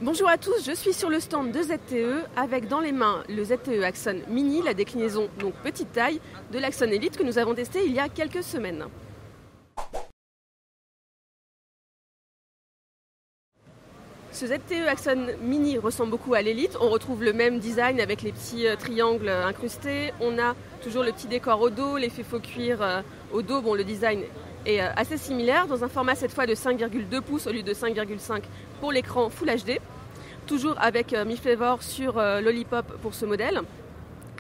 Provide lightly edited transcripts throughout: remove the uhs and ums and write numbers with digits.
Bonjour à tous, je suis sur le stand de ZTE avec dans les mains le ZTE Axon Mini, la déclinaison donc petite taille de l'Axon Elite que nous avons testé il y a quelques semaines. Ce ZTE Axon Mini ressemble beaucoup à l'Elite, on retrouve le même design avec les petits triangles incrustés, on a toujours le petit décor au dos, l'effet faux cuir au dos, bon le design est assez similaire, dans un format cette fois de 5,2 pouces au lieu de 5,5 pour l'écran Full HD. Toujours avec Mi Flavor sur Lollipop pour ce modèle.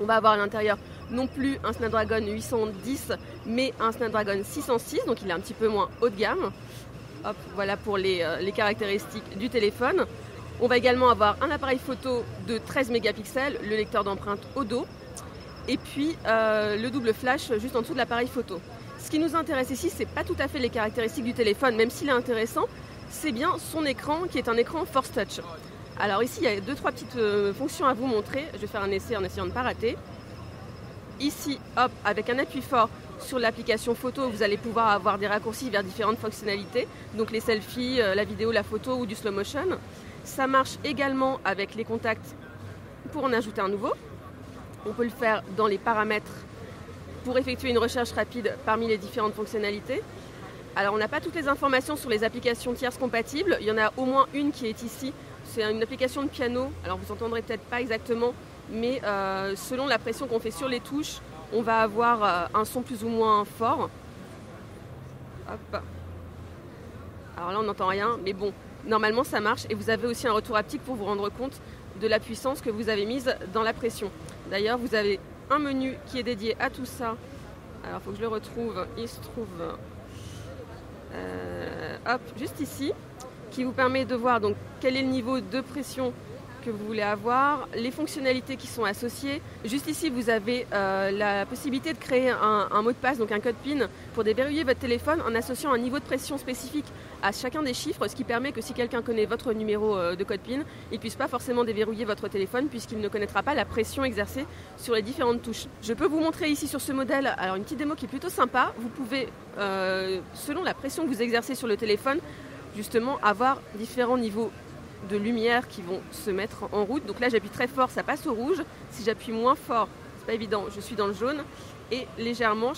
On va avoir à l'intérieur non plus un Snapdragon 810 mais un Snapdragon 606, donc il est un petit peu moins haut de gamme. Hop, voilà pour les caractéristiques du téléphone. On va également avoir un appareil photo de 13 mégapixels, le lecteur d'empreintes au dos et puis le double flash juste en dessous de l'appareil photo. Ce qui nous intéresse ici, c'est pas tout à fait les caractéristiques du téléphone, même s'il est intéressant, c'est bien son écran qui est un écran Force Touch. Alors ici, il y a 2-3 petites fonctions à vous montrer. Je vais faire un essai en essayant de ne pas rater. Ici, hop, avec un appui fort sur l'application photo, vous allez pouvoir avoir des raccourcis vers différentes fonctionnalités. Donc les selfies, la vidéo, la photo ou du slow motion. Ça marche également avec les contacts pour en ajouter un nouveau. On peut le faire dans les paramètres pour effectuer une recherche rapide parmi les différentes fonctionnalités. Alors on n'a pas toutes les informations sur les applications tierces compatibles. Il y en a au moins une qui est ici. C'est une application de piano, alors vous entendrez peut-être pas exactement, mais selon la pression qu'on fait sur les touches, on va avoir un son plus ou moins fort. Hop. Alors là on n'entend rien, mais bon, normalement ça marche et vous avez aussi un retour haptique pour vous rendre compte de la puissance que vous avez mise dans la pression. D'ailleurs vous avez un menu qui est dédié à tout ça. Alors il faut que je le retrouve, il se trouve hop, juste ici, qui vous permet de voir donc quel est le niveau de pression que vous voulez avoir, les fonctionnalités qui sont associées. Juste ici, vous avez la possibilité de créer un mot de passe, donc un code PIN, pour déverrouiller votre téléphone en associant un niveau de pression spécifique à chacun des chiffres, ce qui permet que si quelqu'un connaît votre numéro de code PIN, il ne puisse pas forcément déverrouiller votre téléphone puisqu'il ne connaîtra pas la pression exercée sur les différentes touches. Je peux vous montrer ici sur ce modèle alors une petite démo qui est plutôt sympa. Vous pouvez, selon la pression que vous exercez sur le téléphone, justement avoir différents niveaux de lumière qui vont se mettre en route. Donc là j'appuie très fort, ça passe au rouge. Si j'appuie moins fort, c'est pas évident, je suis dans le jaune. Et légèrement,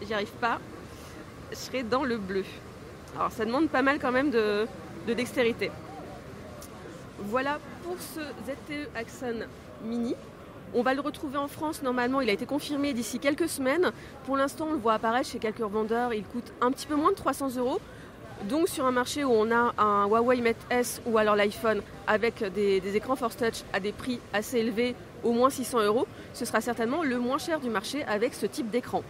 j'y arrive pas, je serai dans le bleu. Alors ça demande pas mal quand même de dextérité. Voilà pour ce ZTE Axon Mini. On va le retrouver en France, normalement il a été confirmé d'ici quelques semaines. Pour l'instant on le voit apparaître chez quelques revendeurs, il coûte un petit peu moins de 300 €. Donc sur un marché où on a un Huawei Mate S ou alors l'iPhone avec des écrans Force Touch à des prix assez élevés, au moins 600 €, ce sera certainement le moins cher du marché avec ce type d'écran.